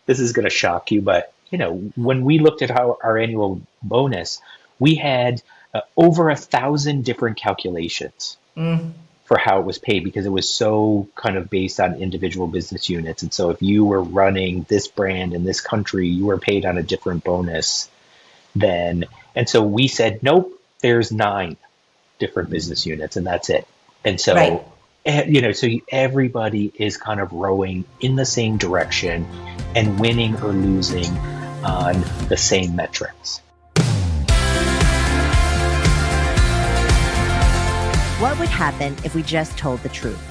this is going to shock you, but when we looked at our annual bonus, we had over 1,000 different calculations Mm, for how it was paid because it was so kind of based on individual business units. And so if you were running this brand in this country, you were paid on a different bonus than. And so we said, nope, there's 9 different business units and that's it. And right. so, so everybody is kind of rowing in the same direction and winning or losing on the same metrics. What would happen if we just told the truth?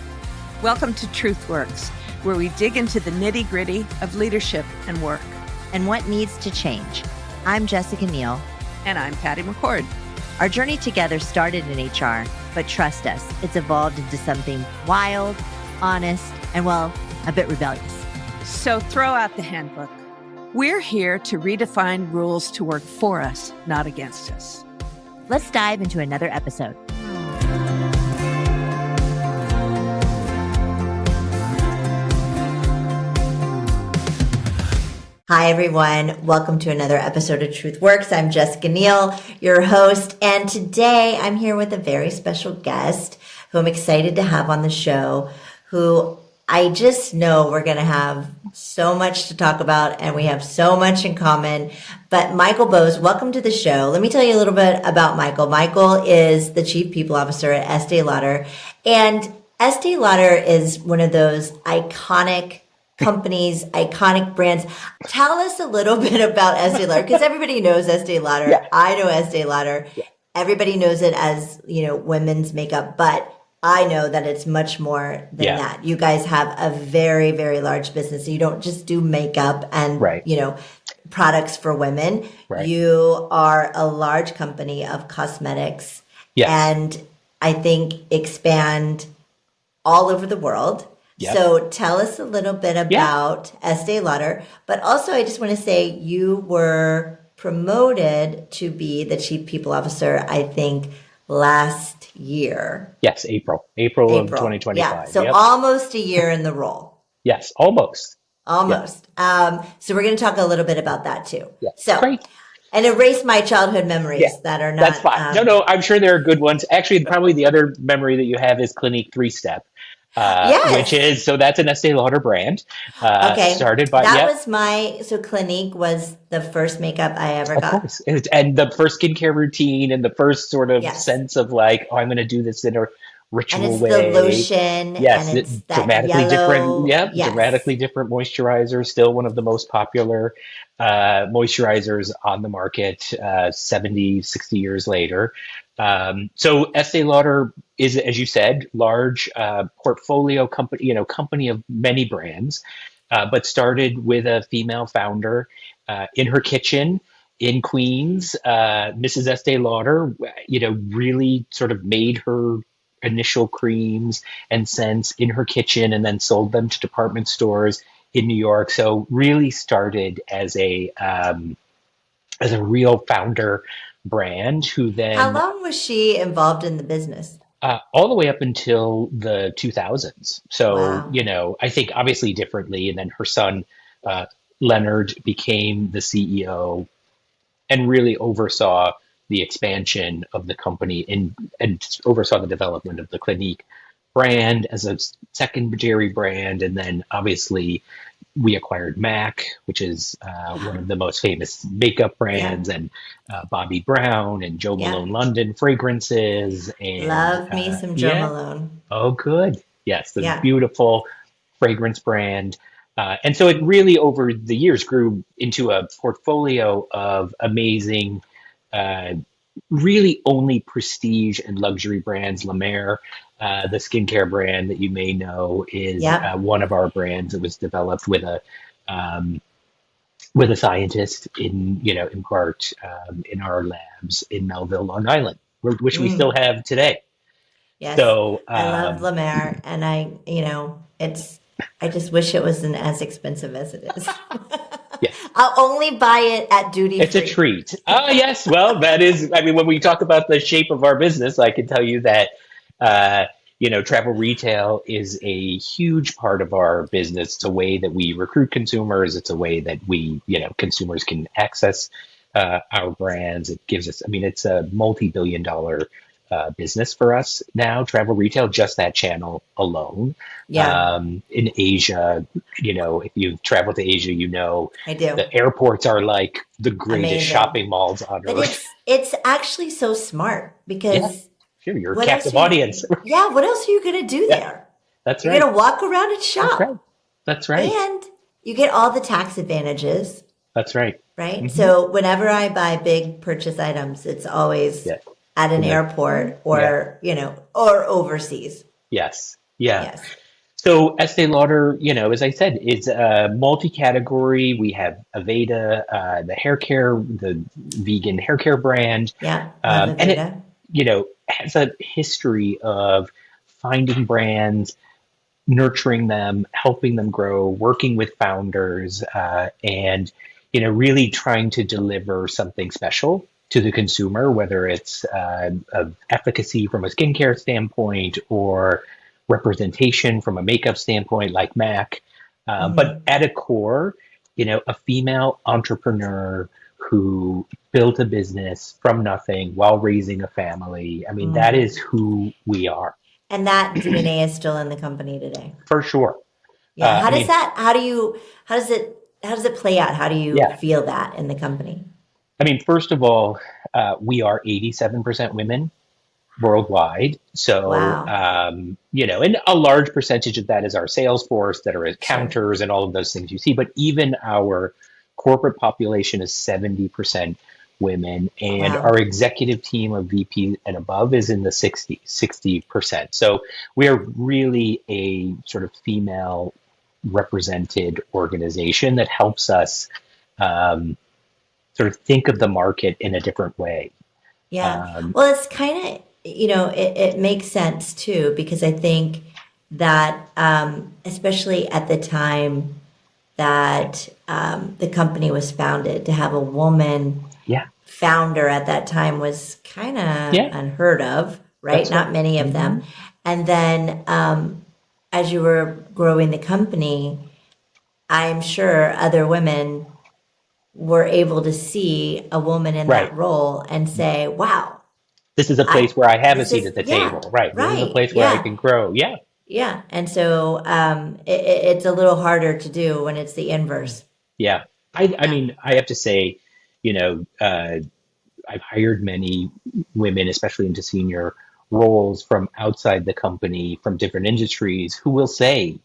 Welcome to TruthWorks, where we dig into the nitty-gritty of leadership and work. And what needs to change? I'm Jessica Neal. And I'm Patty McCord. Our journey together started in HR, but trust us, it's evolved into something wild, honest, and well, a bit rebellious. So throw out the handbook. We're here to redefine rules to work for us, not against us. Let's dive into another episode. Hi, everyone. Welcome to another episode of TruthWorks. I'm Jessica Neal, your host, and today I'm here with a very special guest who I'm excited to have on the show, who I just know we're going to have so much to talk about, and we have so much in common. But Michael Bose, welcome to the show. Let me tell you a little bit about Michael. Michael is the Chief People Officer at Estée Lauder, and Estée Lauder is one of those iconic companies, iconic brands. Tell us a little bit about Estée Lauder, because everybody knows Estée Lauder. Yeah. I know Estée Lauder. Yeah. Everybody knows it as, women's makeup, but I know that it's much more than that. You guys have a very, very large business. You don't just do makeup and, Right. products for women. Right. You are a large company of cosmetics Yes. and I think expand all over the world. Yep. So tell us a little bit about Estée Lauder, but also I just want to say you were promoted to be the Chief People Officer, I think, last year. Yes, April of 2025. Yeah, so Yep. almost a year in the role. Yes, almost. Almost. So we're going to talk a little bit about that too. Yeah. So, Great. and erase my childhood memories Yeah, that are not. That's fine. No, I'm sure there are good ones. Actually, probably the other memory that you have is Clinique 3-Step. Yes. Which is, so that's an Estée Lauder brand. Okay. Started by, that was so Clinique was the first makeup I ever got. Of course. And the first skincare routine and the first sort of sense of like, oh, I'm going to do this in a ritual and it's way. the lotion. Yes, and it's that dramatically yellow, different. Yeah, dramatically different moisturizer. Still one of the most popular moisturizers on the market 70, 60 years later. So Estée Lauder is, as you said, large portfolio company, company of many brands, but started with a female founder in her kitchen in Queens. Mrs. Estée Lauder, really sort of made her initial creams and scents in her kitchen and then sold them to department stores in New York. So really started as a real founder brand who then... How long was she involved in the business? All the way up until the 2000s. So, Wow. I think obviously differently. And then her son, Leonard, became the CEO and really oversaw the expansion of the company and oversaw the development of the Clinique brand as a secondary brand. And then obviously we acquired MAC, which is one of the most famous makeup brands, and Bobbi Brown and Jo Malone London fragrances. And Love me some Jo Malone. Oh, good. Yes, the beautiful fragrance brand. And so it really, over the years, grew into a portfolio of amazing, really only prestige and luxury brands. La Mer, the skincare brand that you may know, is one of our brands. It was developed with a scientist in part in our labs in Melville, Long Island, which we still have today. Yes. So I love La Mer, and I just wish it wasn't as expensive as it is. Yeah. I'll only buy it at duty free. It's a treat. Yes. Well, that is, when we talk about the shape of our business, I can tell you that, travel retail is a huge part of our business. It's a way that we recruit consumers. It's a way that consumers can access our brands. It gives us, it's a multi-billion-dollar business for us now, travel retail, just that channel alone. Yeah. In Asia, if you've traveled to Asia, I do. the airports are like the greatest Amazing. shopping malls on But earth. it's actually so smart because Sure, you're a what else captive audience. yeah, what else are you going to do there? That's You're right. going to walk around and shop. That's right. That's right. And you get all the tax advantages, That's right. right? So whenever I buy big purchase items, it's always Yeah. at an airport or, or overseas. Yes. Yeah. Yes. So Estee Lauder, as I said, is multi-category. We have Aveda, the hair care, the vegan hair care brand. Yeah. Love And Aveda. it, has a history of finding brands, nurturing them, helping them grow, working with founders, and, really trying to deliver something special to the consumer, whether it's of efficacy from a skincare standpoint or representation from a makeup standpoint like MAC. But at a core, a female entrepreneur who built a business from nothing while raising a family. That is who we are. And that DNA is still in the company today. For sure. Yeah. How does it play out? How do you feel that in the company? First of all, we are 87% women worldwide. So, Wow. And a large percentage of that is our sales force that are at counters and all of those things you see. But even our corporate population is 70% women, and our executive team of VP and above is in the 60%. So we are really a sort of female represented organization that helps us sort of think of the market in a different way. Yeah. Well, it's kind of, it makes sense too, because I think that, especially at the time that the company was founded, to have a woman founder at that time was kind of unheard of, right? That's Not right. many of them. And then as you were growing the company, I'm sure other women were able to see a woman in that role and say, wow, this is a place where I have a seat at the table. Right. Right. This is a place where I can grow. Yeah. Yeah. And so it's a little harder to do when it's the inverse. Yeah. I mean, I have to say, I've hired many women, especially into senior roles from outside the company, from different industries, who will say,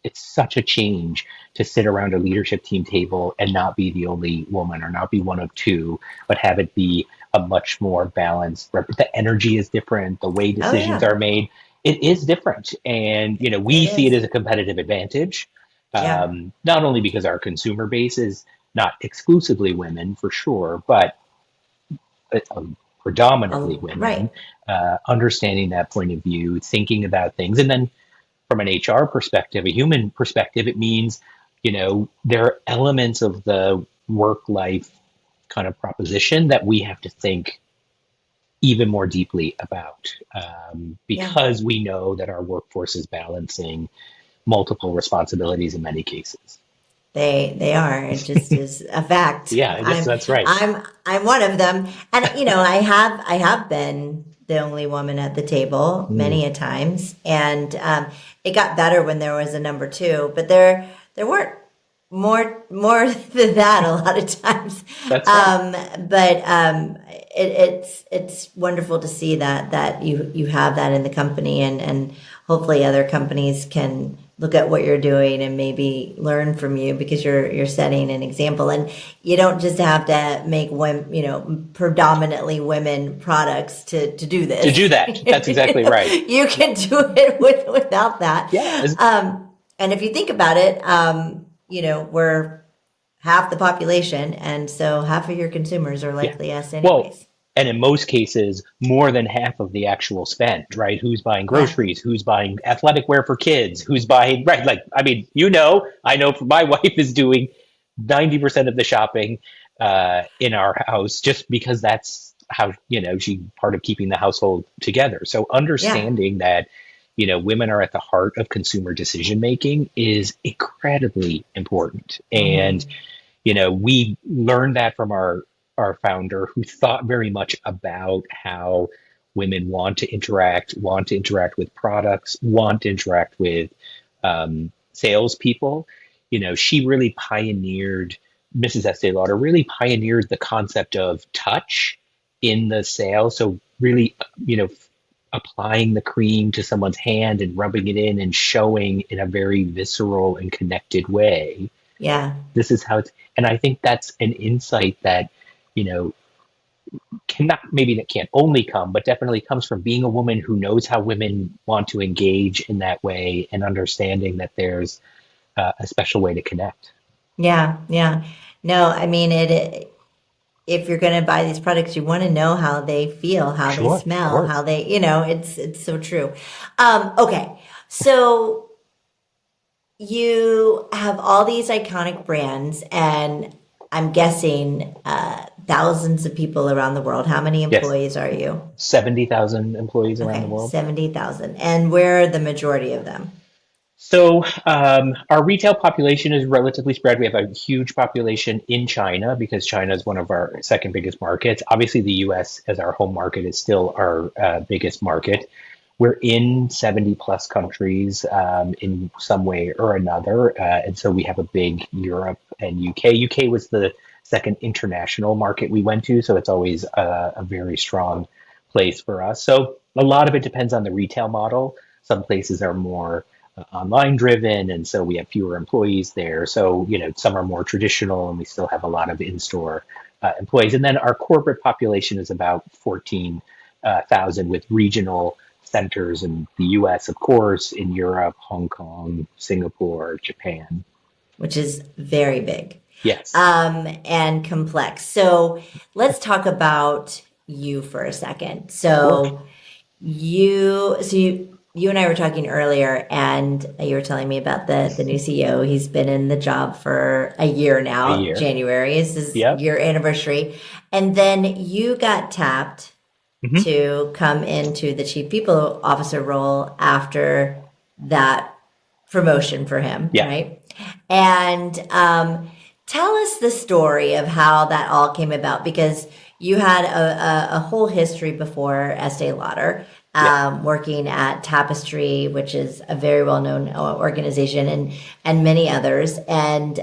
it's such a change to sit around a leadership team table and not be the only woman or not be one of two, but have it be a much more balanced. The energy is different. The way decisions are made, it is different. And, we see it as a competitive advantage, not only because our consumer base is not exclusively women for sure, but predominantly women, understanding that point of view, thinking about things. And then from an HR perspective, a human perspective, it means, there are elements of the work-life kind of proposition that we have to think even more deeply about because we know that our workforce is balancing multiple responsibilities in many cases. They are. It just is a fact. Yeah, I guess that's right. I'm one of them, and I have been the only woman at the table many a times, and it got better when there was a number two, but there weren't more than that a lot of times. That's right. But it's wonderful to see that you have that in the company, and hopefully other companies can look at what you're doing and maybe learn from you, because you're setting an example. And you don't just have to make predominantly women products to do this. To do that. That's exactly right. You can do it without that. Yeah. And if you think about it, we're half the population, and so half of your consumers are likely us anyways. Well, and in most cases, more than half of the actual spend, right? Who's buying groceries? Who's buying athletic wear for kids? Who's buying, right? Like, I mean, I know my wife is doing 90% of the shopping in our house, just because that's how, she's part of keeping the household together. So Yeah. understanding that, women are at the heart of consumer decision making is incredibly important. And, Hmm. we learned that from our founder, who thought very much about how women want to interact with products, want to interact with salespeople. She really pioneered, Mrs. Estee Lauder really pioneered the concept of touch in the sale. So really, applying the cream to someone's hand and rubbing it in and showing in a very visceral and connected way. Yeah. This is how it's, and I think that's an insight that, you know, cannot, maybe that can't only come, but definitely comes from being a woman who knows how women want to engage in that way and understanding that there's a special way to connect. Yeah. Yeah. No, I mean, if you're going to buy these products, you want to know how they feel, how they Sure, of smell, how course. they, it's so true. Okay. So you have all these iconic brands, and I'm guessing thousands of people around the world. How many Yes, employees are you? 70,000 employees around the Okay, world. 70,000. And where are the majority of them? So our retail population is relatively spread. We have a huge population in China because China is one of our second biggest markets. Obviously, the U.S. as our home market is still our biggest market. We're in 70 plus countries in some way or another. And so we have a big Europe and UK. UK was the second international market we went to. So it's always a very strong place for us. So a lot of it depends on the retail model. Some places are more online driven, and so we have fewer employees there. So, some are more traditional, and we still have a lot of in store employees. And then our corporate population is about 14,000 with regional centers in the US, of course, in Europe, Hong Kong, Singapore, Japan. Which is very big Yes, and complex. So let's talk about you for a second. of course. You and I were talking earlier, and you were telling me about the new CEO. He's been in the job for a year A now. year. January is his Yep. year anniversary, and then you got tapped Hmm. to come into the chief people officer role after that promotion for him, Yeah. right? And tell us the story of how that all came about, because you had a whole history before Estee Lauder, Yeah. working at Tapestry, which is a very well known organization, and many others, and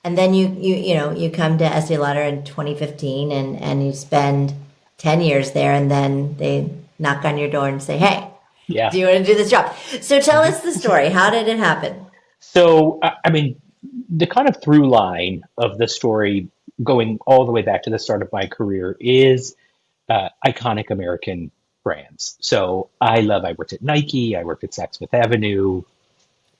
then you come to Estee Lauder in 2015, and you spend 10 years there, and then they knock on your door and say, hey, Yeah. do you want to do this job? So tell us the story. How did it happen? So, I mean, the kind of through line of the story going all the way back to the start of my career is iconic American brands. So I worked at Nike, I worked at Saks Fifth Avenue,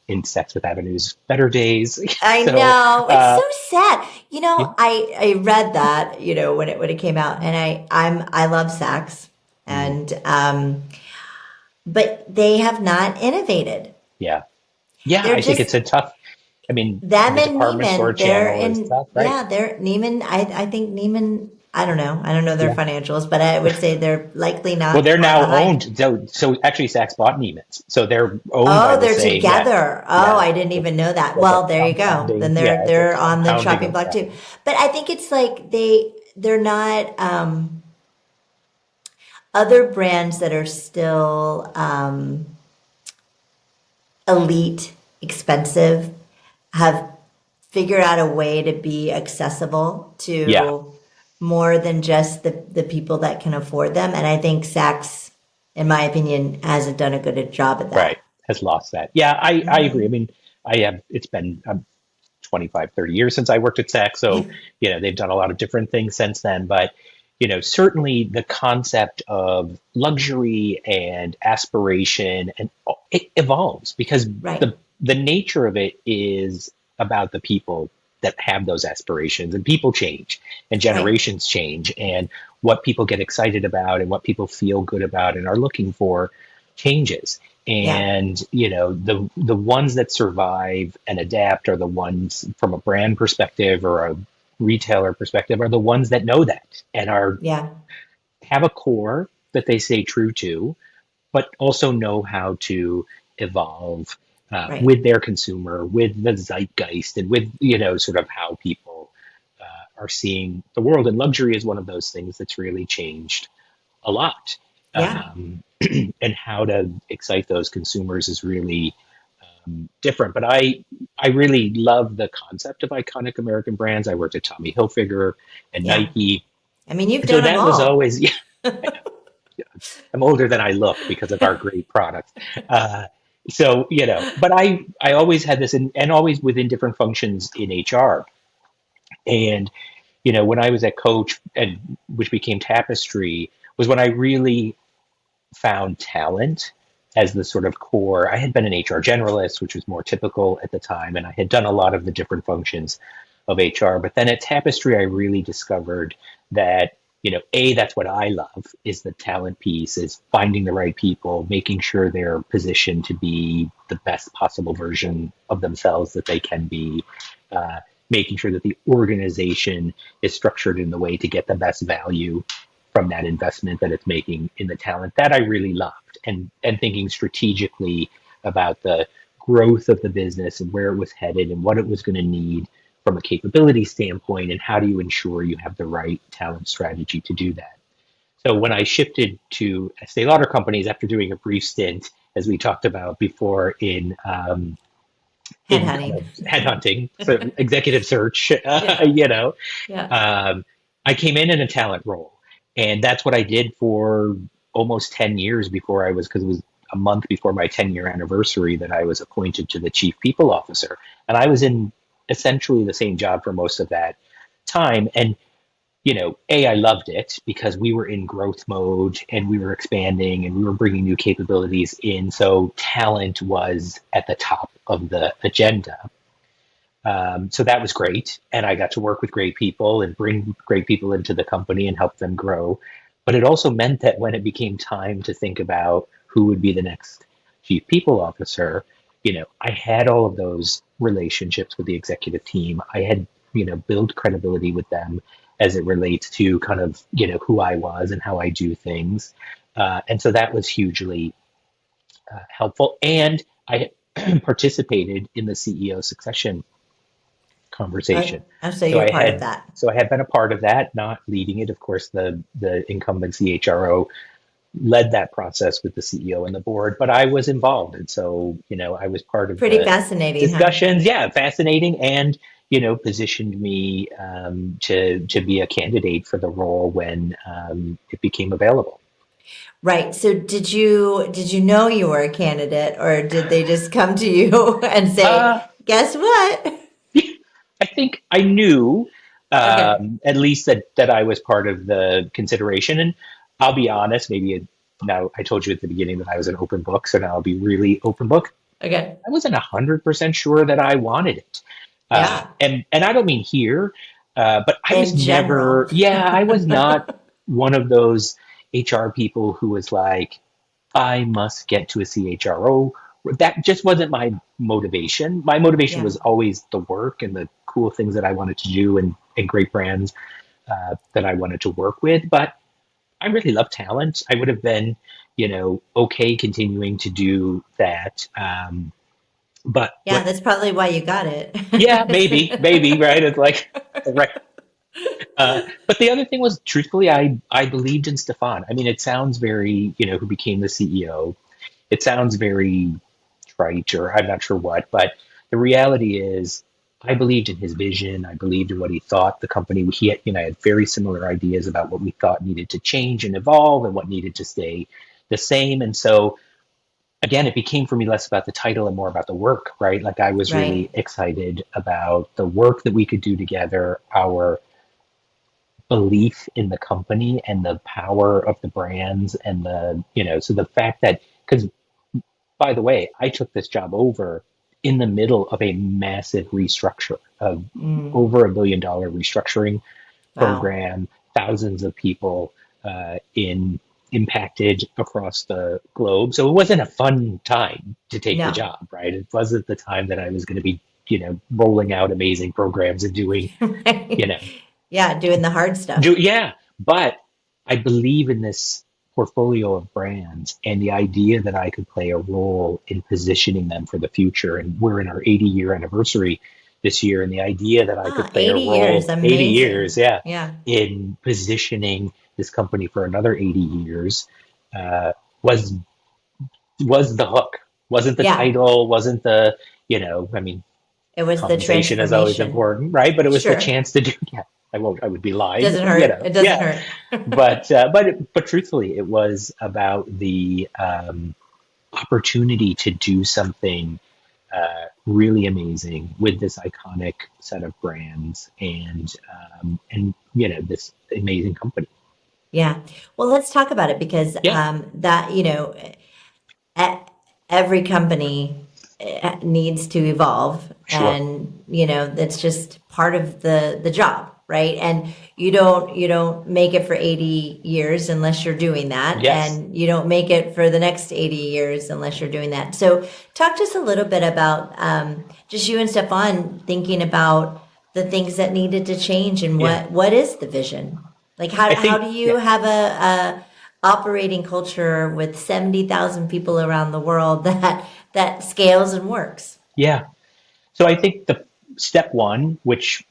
in Saks Fifth Avenue's better days. I So, know, it's so sad. yeah, I read that, when it came out, and I love Saks, mm, and but they have not innovated. yeah, yeah, They're I think just it's a tough, I mean, them the and department store Neiman. They're channel is in, tough, right? yeah, they're Neiman. I think Neiman. I don't know. I don't know their Yeah. financials, but I would say they're likely Well, not they're far now behind. owned. So actually, Saks bought Neiman's. So they're owned by Oh, the they're same. Yeah, together. Oh, yeah. I didn't even know that. It's a Well, there you go. compounding. Then they're Yeah, it's a they're on the compounding chopping block effect. too. But I think it's like they're not other brands that are still elite, expensive, have figured out a way to be accessible Yeah, to more than just the people that can afford them. And I think Saks, in my opinion, hasn't done a good job at right. that. Has lost that. Yeah, I agree. I Mhm. mean, it's been 25, 30 years since I worked at Saks. So, Yeah, they've done a lot of different things since then. But, certainly the concept of luxury and aspiration, and it evolves because right. the nature of it is about the people that have those aspirations, and people change and Right. generations change, and what people get excited about and what people feel good about and are looking for changes. Yeah. And the ones that survive and adapt are the ones from a brand perspective or retailer perspective are the ones that know that and are Yeah. have a core that they stay true to, but also know how to evolve Right. with their consumer, with the zeitgeist, and with sort of how people are seeing the world. And luxury is one of those things that's really changed a lot. Yeah. And how to excite those consumers is really different. But I really love the concept of iconic American brands. I worked at Tommy Hilfiger and Yeah. Nike. I mean, you've And so done them that was all. always, yeah, I'm older than I look because of our great products. Uh, but I always had this, and always within different functions in HR. And, when I was at Coach, and which became Tapestry, was when I really found talent as the sort of core. I had been an HR generalist, which was more typical at the time, and I had done a lot of the different functions of HR. But then at Tapestry, I really discovered that, that's what I love is the talent piece, is finding the right people, making sure they're positioned to be the best possible version of themselves that they can be, uh, making sure that the organization is structured in the way to get the best value from that investment that it's making in the talent. That I really loved, and thinking strategically about the growth of the business and where it was headed and what it was going to need from a capability standpoint, and how do you ensure you have the right talent strategy to do that. So when I shifted to Estee Lauder companies after doing a brief stint, as we talked about before, in kind Headhunting. of headhunting, so executive search, Yeah. Yeah. I came in a talent role, and that's what I did for almost 10 years before because it was a month before my 10-year anniversary that I was appointed to the chief people officer. And I was in essentially the same job for most of that time. And I loved it because we were in growth mode and we were expanding and we were bringing new capabilities in. So talent was at the top of the agenda. So that was great. And I got to work with great people and bring great people into the company and help them grow. But it also meant that when it became time to think about who would be the next chief people officer, I had all of those relationships with the executive team. I had, built credibility with them as it relates to kind of, who I was and how I do things. And so that was hugely helpful. And I participated in the CEO succession conversation. So So you're I part of had that. so I had been a part of that, not leading it. Of course, the incumbent CHRO led that process with the CEO and the board, but I was involved, and so I was part of Pretty the fascinating, huh? discussions. Yeah, fascinating, and positioned me to be a candidate for the role when it became available. Right. So did you know you were a candidate, or did they just come to you and say, Uh, guess what? I think I knew Okay. at least that I was part of the consideration. And I'll be honest, now I told you at the beginning that I was an open book, so now I'll be really open book. Okay. I wasn't 100% sure that I wanted it. Yeah. And I don't mean here, but I was In general. never, yeah, I was not one of those HR people who was like, I must get to a CHRO. That just wasn't my motivation. My motivation Yeah. was always the work and the cool things that I wanted to do, and great brands that I wanted to work with. But I really love talent. I would have been, okay continuing to do that. But Yeah, that's probably why you got it. yeah, maybe, right? It's like, right. But the other thing was, truthfully, I believed in Stefan. I mean, it sounds very, who became the CEO. It sounds very trite, or I'm not sure what, but the reality is, I believed in his vision. I believed in what he thought the company. He had, had very similar ideas about what we thought needed to change and evolve, and what needed to stay the same. And so, again, it became for me less about the title and more about the work, right? Like I was Right. really excited about the work that we could do together, our belief in the company and the power of the brands, and so the fact that, because by the way, I took this job over in the middle of a massive restructure of Mm. over $1 billion restructuring Wow. program, thousands of people in impacted across the globe. So it wasn't a fun time to take the No. job, right? It wasn't the time that I was going to be rolling out amazing programs and doing, you Right. know, Yeah, doing the hard stuff. yeah. But I believe in this portfolio of brands and the idea that I could play a role in positioning them for the future. And we're in our 80-year anniversary this year, and the idea that I could Ah, play a 80 years, role, 80 years, amazing. yeah, Yeah. in positioning this company for another 80 years was the hook. Wasn't the Yeah. title, wasn't the, I mean, It was the compensation is always transformation. important, right? But it was the Sure. chance to do, yeah, I would be lying, Doesn't hurt. It doesn't yeah. hurt. But truthfully, it was about the opportunity to do something really amazing with this iconic set of brands and this amazing company. Yeah. Well, let's talk about it because Yeah, that, e- every company needs to evolve, sure. and that's just part of the job, right? And you don't make it for 80 years unless you're doing that, Yes. and you don't make it for the next 80 years unless you're doing that. So talk to us a little bit about just you and Stefan thinking about the things that needed to change, and Yeah. what is the vision? Like how I how think, do yeah. you have a operating culture with 70,000 people around the world that scales and works? Yeah. So I think the step one, which,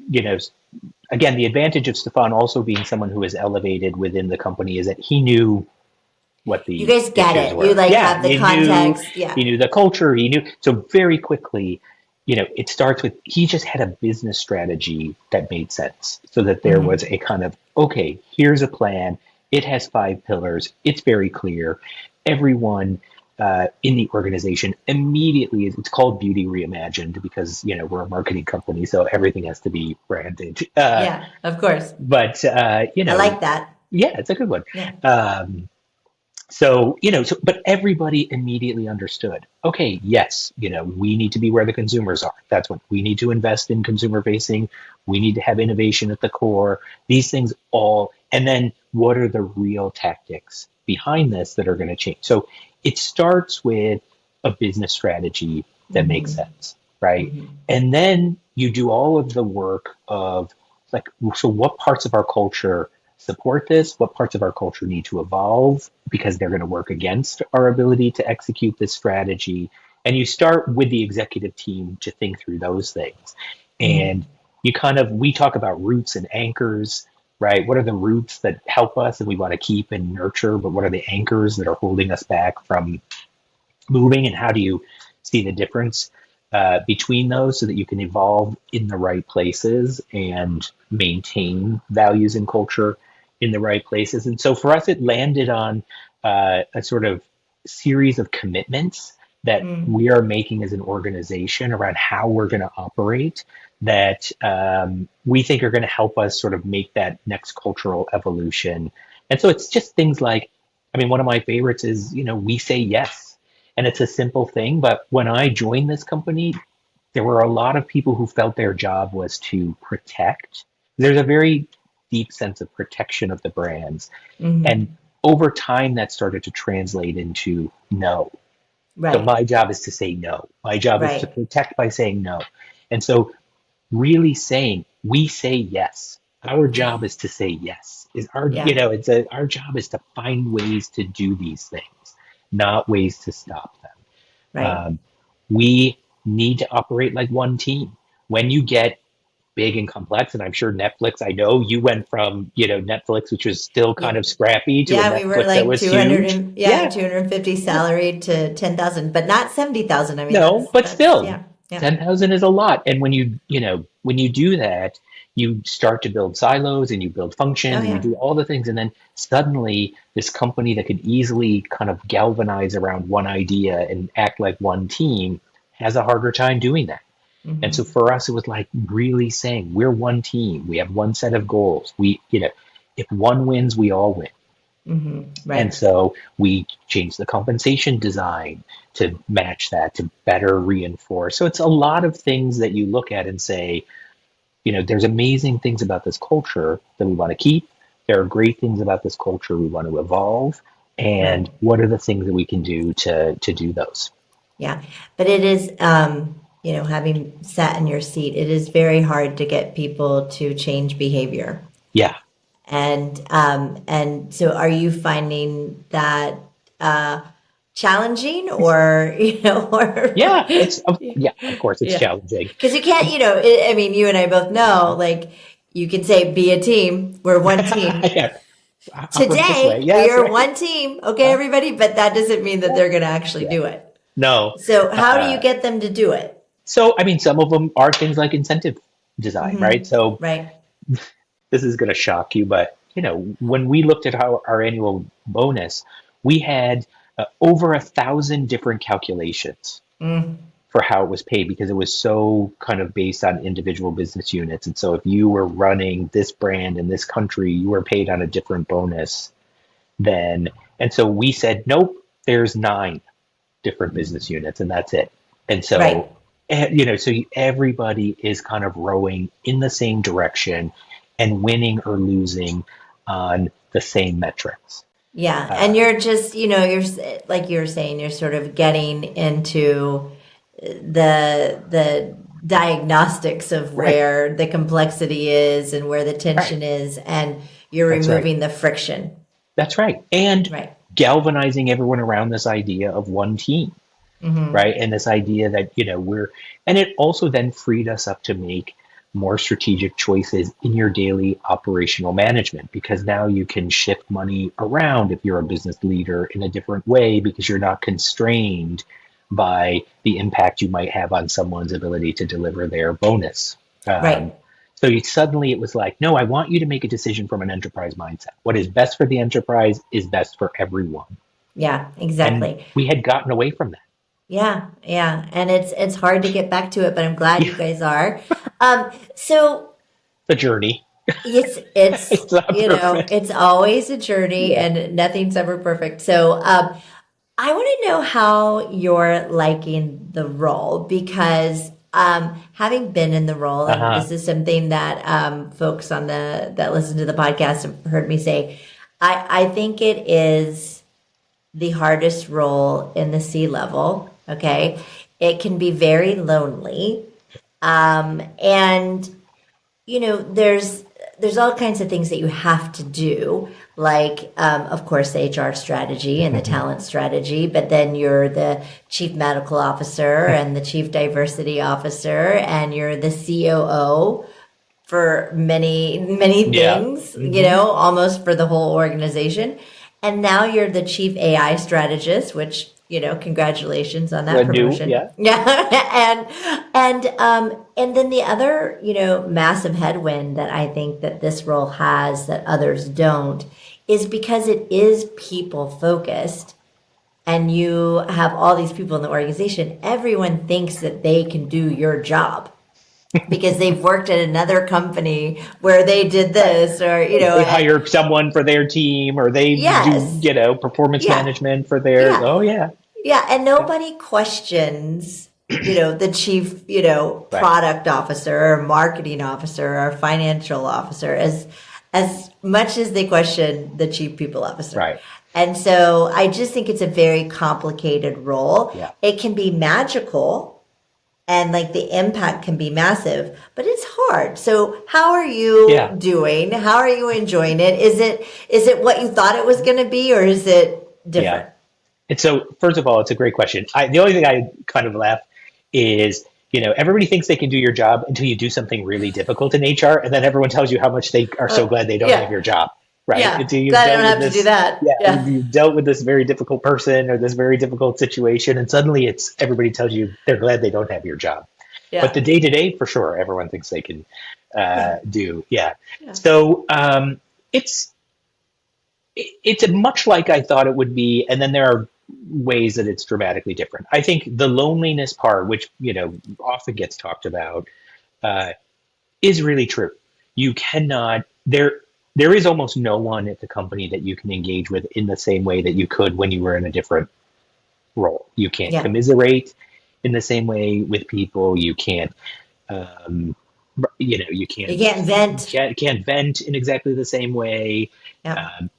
again, the advantage of Stefan also being someone who is elevated within the company is that he knew what You the guys get issues it. You were. like Yeah, have the context. Yeah. he knew the culture, he knew. So very quickly, it starts with he just had a business strategy that made sense so that there was Hmm. a kind of, okay, here's a plan. It has 5 pillars. It's very clear. Everyone in the organization immediately, it's called Beauty Reimagined because, we're a marketing company, so everything has to be branded. Yeah, of course. But, I like that. yeah, it's a good one. Yeah. Um, but everybody immediately understood, okay, yes, we need to be where the consumers are. That's what we need to invest in consumer facing. We need to have innovation at the core. These things all, and then what are the real tactics behind this that are going to change? So it starts with a business strategy that makes Hmm. sense, right? Hmm. And then you do all of the work of like, so what parts of our culture support this? What parts of our culture need to evolve because they're going to work against our ability to execute this strategy? And you start with the executive team to think through those things. And Hmm. we talk about roots and anchors, right? What are the roots that help us and we want to keep and nurture, but what are the anchors that are holding us back from moving? And how do you see the difference between those so that you can evolve in the right places and maintain values and culture in the right places? And so for us, it landed on a sort of series of commitments that we are making as an organization around how we're going to operate that we think are going to help us sort of make that next cultural evolution. And so it's just things like, I mean, one of my favorites is, we say yes. And it's a simple thing, but when I joined this company, there were a lot of people who felt their job was to protect. There's a very deep sense of protection of the brands. And Hmm. over time, that started to translate into no. So Right. my job is to say no. My job is to Right. protect by saying no. And so really saying we say yes. Our job is to say yes. Is our Yeah. our job is to find ways to do these things, not ways to stop them. Right. We need to operate like one team. When you get big and complex, and I'm sure Netflix, I know you went from, Netflix, which was still Yeah. kind of scrappy, to a Yeah, we were Netflix that like was 200 huge. and yeah, Yeah, 250 salaried to 10,000, but not 70,000. I mean, no, but that's still, yeah. Yeah. 10,000 is a lot. And when you do that, you start to build silos and you build Oh functions and you yeah. do all the things. And then suddenly this company that could easily kind of galvanize around one idea and act like one team has a harder time doing that. And so Hmm. for us, it was like really saying we're one team. We have one set of goals. If one wins, we all win. Hmm. And Right. so we changed the compensation design to match that, to better reinforce. So it's a lot of things that you look at and say, there's amazing things about this culture that we want to keep. There are great things about this culture we want to evolve. Right. And what are the things that we can do to do those? Yeah. But it is, having sat in your seat, it is very hard to get people to change behavior. Yeah. And so are you finding that challenging or, or Yeah, of course it's challenging. because you can't, I mean, you and I both know, like you can say, be a team. We're one team. Yeah. I'll put it this way. Today, Yeah, we that's are right. one team. Okay, everybody. But that doesn't mean that they're going to actually do it. No. So how do you get them to do it? So, I mean, some of them are things like incentive design, right? So Right. this is going to shock you, but when we looked at our annual bonus, we had over 1,000 different calculations for how it was paid because it was so kind of based on individual business units. And so if you were running this brand in this country, you were paid on a different bonus than. And so we said, nope, there's 9 different business units and that's it. And so, Right. so everybody is kind of rowing in the same direction and winning or losing on the same metrics. Yeah. And you're just, you're like you were saying, you're sort of getting into the diagnostics of where the complexity is and where the tension is, and you're removing the friction. That's right. And galvanizing everyone around this idea of one team. Right. And this idea that, and it also then freed us up to make more strategic choices in your daily operational management, because now you can shift money around if you're a business leader in a different way, because you're not constrained by the impact you might have on someone's ability to deliver their bonus. So suddenly it was like, no, I want you to make a decision from an enterprise mindset. What is best for the enterprise is best for everyone. Yeah, exactly. And we had gotten away from that. Yeah, yeah. And it's hard to get back to it, but I'm glad you guys are. So the journey. It's it's always a journey and nothing's ever perfect. So I want to know how you're liking the role, because having been in the role, and this is something that folks that listen to the podcast have heard me say, I think it is the hardest role in the C-level. Okay. It can be very lonely. And there's all kinds of things that you have to do, like, of course, the HR strategy and the talent strategy, but then you're the chief medical officer and the chief diversity officer, and you're the COO for many, many things, almost for the whole organization. And now you're the chief AI strategist, which, congratulations on that promotion. And then the other, massive headwind that I think that this role has that others don't is because it is people focused, and you have all these people in the organization. Everyone thinks that they can do your job because they've worked at another company where they did this, or they hire someone for their team, or they do performance management for their and nobody questions the chief product officer or marketing officer or financial officer as much as they question the chief people officer. Right. And so I just think it's a very complicated role. It can be magical, and like the impact can be massive, but it's hard. So how are you doing? How are you enjoying it? Is it what you thought it was going to be, or is it different? And so, first of all, it's a great question. The only thing I kind of laugh is, everybody thinks they can do your job until you do something really difficult in HR, and then everyone tells you how much they are so glad they don't have your job. Right. Yeah. Glad I don't have to do that. You've dealt with this very difficult person or this very difficult situation, and suddenly everybody tells you they're glad they don't have your job. But the day-to-day, for sure, everyone thinks they can do. So it's much like I thought it would be, and then there are ways that it's dramatically different. I think the loneliness part, which often gets talked about, is really true. You cannot there is almost no one at the company that you can engage with in the same way that you could when you were in a different role. You can't commiserate in the same way with people. You can't, you can't vent. Can't vent in exactly the same way.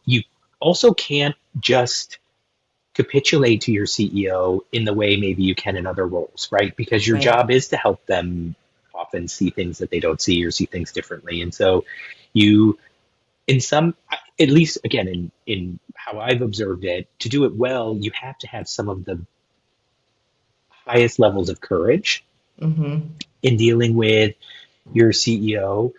You also can't just capitulate to your CEO in the way maybe you can in other roles, right? Because your Right. job is to help them often see things that they don't see or see things differently. And so you, in some, at least again, in how I've observed it, to do it well, you have to have some of the highest levels of courage Mm-hmm. in dealing with your CEO.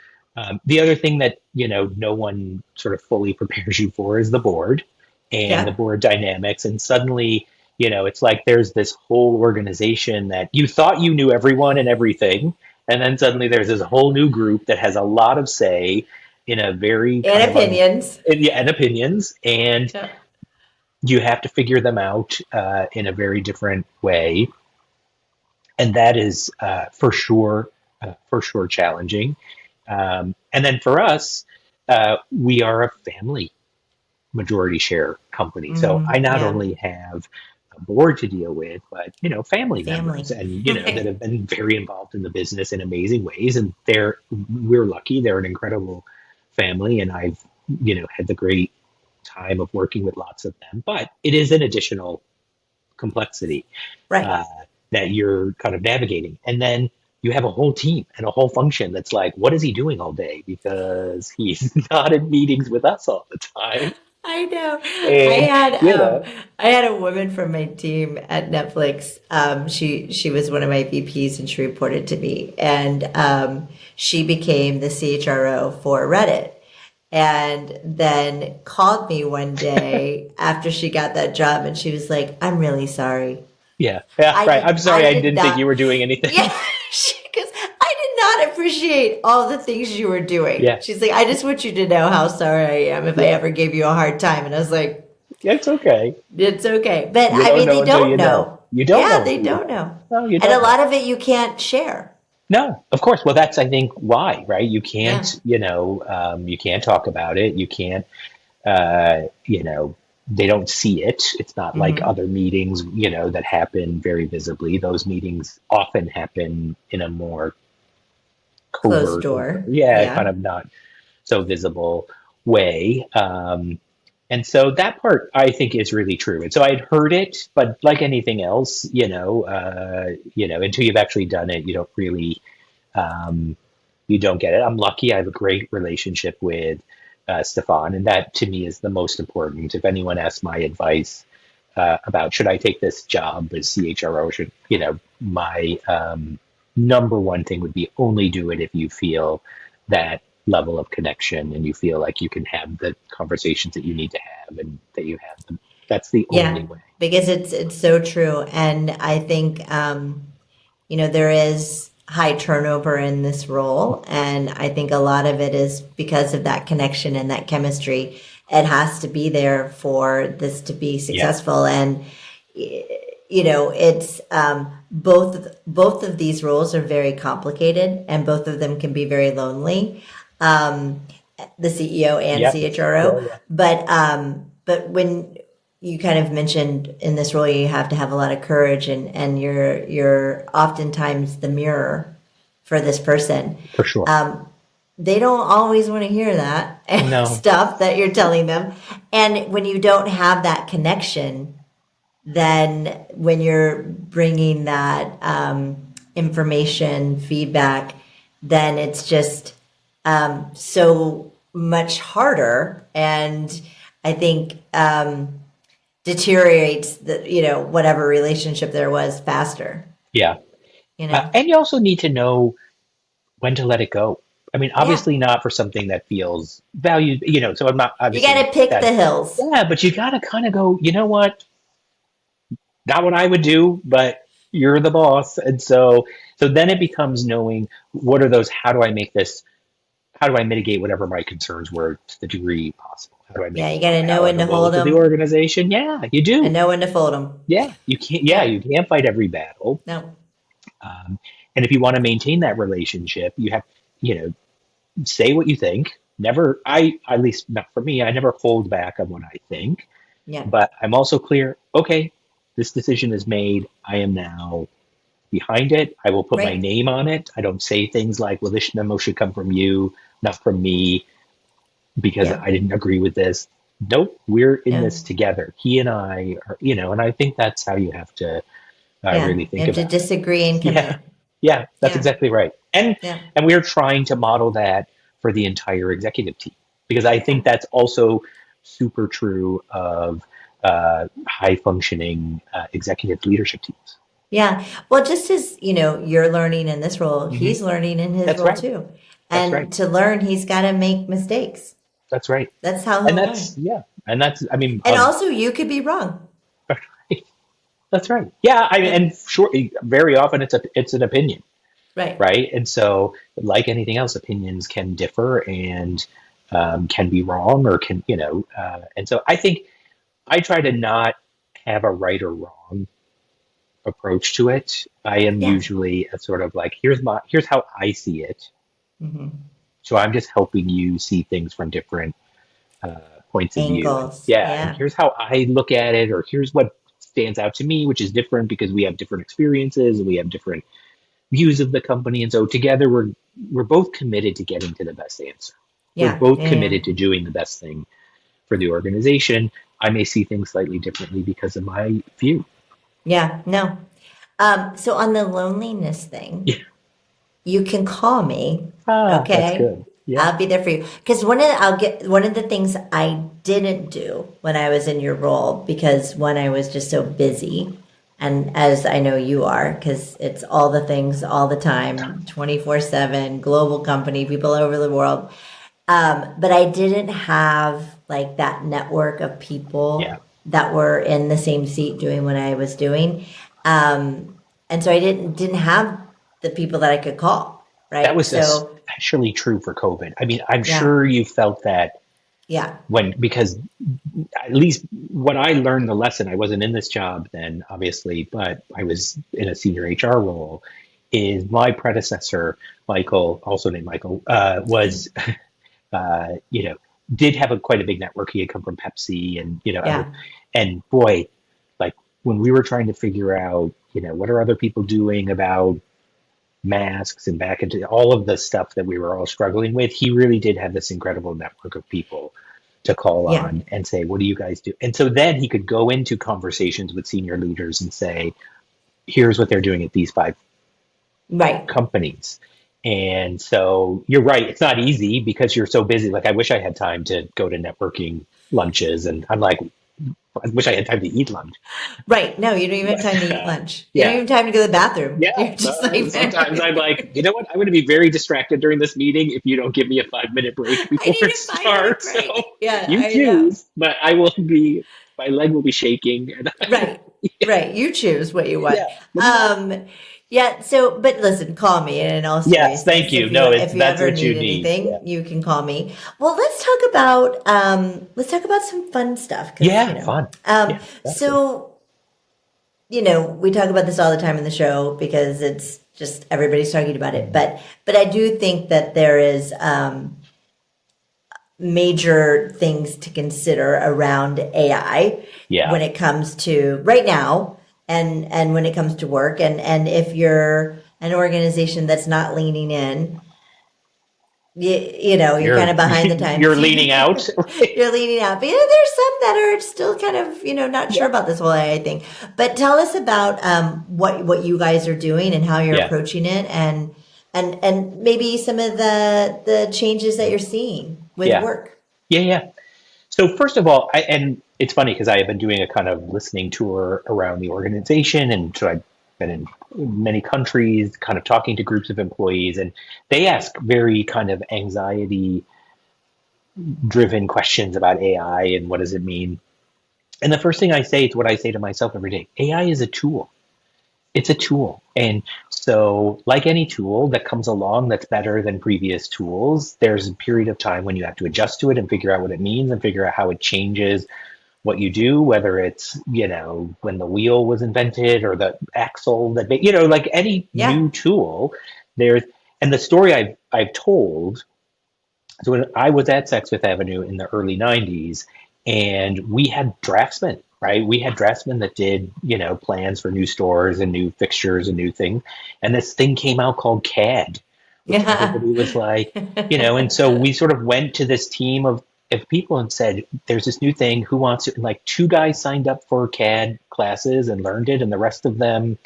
The other thing that no one sort of fully prepares you for is the board and the Yeah. board dynamics. And suddenly, it's like there's this whole organization that you thought you knew everyone and everything, and then suddenly there's this whole new group that has a lot of say in a very And kind of opinions. and opinions, and Yeah. you have to figure them out in a very different way, and that is for sure challenging. And then for us, we are a family majority share company. So I not Yeah. only have a board to deal with, but family Family. members, and that Right. have been very involved in the business in amazing ways. And we're lucky; they're an incredible family, and I've had the great time of working with lots of them. But it is an additional complexity Right. uh, that you're kind of navigating. And then you have a whole team and a whole function that's like, what is he doing all day? Because he's not in meetings with us all the time. I know. And, you know, I had a woman from my team at Netflix. She was one of my VPs and she reported to me, and she became the CHRO for Reddit. And then called me one day after she got that job, and she was like, "I'm really sorry. yeah, right. I'm sorry. I I did didn't think not." you were doing anything. Yeah, because I did not appreciate all the things you were doing. Yeah, She's like, "I just want you to know how sorry I am if I yeah, ever gave you a hard time." And I was like, yeah, it's okay. "It's okay." But You I don't mean, know they until don't you know. know. You don't Yeah, know they until you don't know. know. No, you And a don't know. lot of it you can't share. No, of course. Well, that's, I think, why, right? You Yeah. can't, you can't talk about it. You can't, they don't see it. It's not like Hmm. other meetings, that happen very visibly. Those meetings often happen in a more Closed covert, door. kind Yeah. of not so visible way. And so that part I think is really true. And so I'd heard it, but like anything else, until you've actually done it, you don't really, um, you don't get it. I'm lucky. I have a great relationship with Stefan, and that to me is the most important. If anyone asks my advice about should I take this job as CHRO, my number one thing would be only do it if you feel that level of connection and you feel like you can have the conversations that you need to have and that you have them. That's the only Yeah. way. Because it's so true. And I think there is high turnover in this role. And I think a lot of it is because of that connection and that chemistry. It has to be there for this to be Yeah. successful. And, it's both of these roles are very complicated and both of them can be very lonely. Um, the CEO and Yep. Yeah. CHRO. Yeah. But when you kind of mentioned in this role you have to have a lot of courage, and you're oftentimes the mirror for this person. For sure. They don't always want to hear that No. stuff that you're telling them, and when you don't have that connection, then when you're bringing that information feedback, then it's just so much harder, and I think deteriorates the whatever relationship there was faster. Yeah. You know, And you also need to know when to let it go. I mean, yeah, obviously not for something that feels valued, so I'm not you got obviously to pick that, the hills. yeah, but you got to kind of go, you know what? Not what I would do, but you're the boss. And so then it becomes knowing what are those, how do I mitigate whatever my concerns were to the degree possible? How do I make Yeah, them you got more to know when to palatable hold to the them organization? Yeah, you and do. know when to fold them. Yeah, Yeah, you can't fight every battle. no, Um, and if you want to maintain that relationship, you have, you know, say what you think. Never, at least not for me, I never hold back on what I think, yeah, but I'm also clear, okay, this decision is made. I am now behind it. I will put my right, name on it. I don't say things like, well, this memo should come from you, not from me, because yeah, I didn't agree with this. nope, we're in Yeah. this together. He and I are, and I think that's how you have to Yeah. really You think have to about it. disagree and Yeah. commit. Yeah, that's Yeah. exactly right. And Yeah. we're trying to model that for the entire executive team because I Yeah. think that's also super true of high functioning executive leadership teams. Yeah. Well, just as, you're learning in this role, Hmm. he's learning in his That's role right. too. That's right. And to learn, he's got to make mistakes. That's right. That's how And he'll learn. and that's, I mean, And also, you could be wrong. that's right. Yeah. I mean, Yeah. and sure, very often it's an opinion, Right. right? And so, like anything else, opinions can differ and can be wrong or can, and so I think I try to not have a right or wrong approach to it. I am Yeah. usually a sort of like, here's how I see it. Hmm. So I'm just helping you see things from different uh, points of view. And Angles. yeah, and Yeah. here's how I look at it, or here's what stands out to me, which is different because we have different experiences and we have different views of the company. And so together we're both committed to getting to the best answer. We're Yeah. both Yeah. Yeah. committed to doing the best thing for the organization. I may see things slightly differently because of my view. Yeah. No. So on the loneliness thing, Yeah. you can call me. That's Okay. good. Yeah. I'll be there for you. Because one of the things I didn't do when I was in your role, because one, I was just so busy. And as I know you are, because it's all the things all the time, 24/7, global company, people all over the world. But I didn't have like that network of Yeah. people that were in the same seat doing what I was doing. And so I didn't have the people that I could call, That right? was So especially true for COVID. I mean, I'm yeah, sure you felt that yeah, because at least when I learned the lesson, I wasn't in this job then, obviously, but I was in a senior HR role. Is my predecessor, Michael, also named Michael, was, you know, did have quite a big network. He had come from Pepsi and, yeah, and boy, like when we were trying to figure out, what are other people doing about masks and back into all of the stuff that we were all struggling with, he really did have this incredible network of people to call yeah, on and say, what do you guys do? And so then he could go into conversations with senior leaders and say, here's what they're doing at these 5 right. companies. And so you're right, it's not easy because you're so busy. Like I wish I had time to go to networking lunches, and I'm like, I wish I had time to eat lunch. Right. No, you don't even have But time to eat lunch. You don't yeah. even have time to go to the bathroom. Yeah, You're just like, sometimes I'm like, you know what? I'm going to be very distracted during this meeting if you don't give me a 5-minute break I before need it a 5 minute starts. So break. Yeah, you I know. choose, but I will be, my leg will be shaking. And Right. Right. You choose what you want. yeah, what do you want? Um, yeah. So, but listen, call me in all Yes, thank seriousness. you. If you No, that's ever what you need need. Yeah, anything, you can call me. Well, let's talk about some fun stuff because yeah, fun. Yeah, definitely. so we talk about this all the time in the show because it's just everybody's talking about it. But I do think that there is major things to consider around AI Yeah, when it comes to right now and when it comes to work and if you're an organization that's not leaning in, you're kind you're of behind the you're times. leaning out. You're leaning out. But there's some that are still kind of, not sure Yeah, about this whole AI thing. But tell us about what you guys are doing and how you're yeah, approaching it and maybe some of the changes that you're seeing with yeah, work. yeah, yeah. So first of all, and it's funny because I have been doing a kind of listening tour around the organization, and so I've been in many countries, kind of talking to groups of employees, and they ask very kind of anxiety-driven questions about AI and what does it mean. And the first thing I say is what I say to myself every day: AI is a tool. It's a tool. And so, like any tool that comes along that's better than previous tools, there's a period of time when you have to adjust to it and figure out what it means and figure out how it changes what you do, whether it's, when the wheel was invented or the axle that, like any Yeah. new tool, there's, and the story I've told. So when I was at Saks Fifth Avenue in the early 90s, and we had draftsmen, right? We had draftsmen that did, plans for new stores and new fixtures and new things. And this thing came out called CAD, which Yeah. everybody was like, and so we sort of went to this team of if people had said, there's this new thing, who wants it? And like two guys signed up for CAD classes and learned it, and the rest of them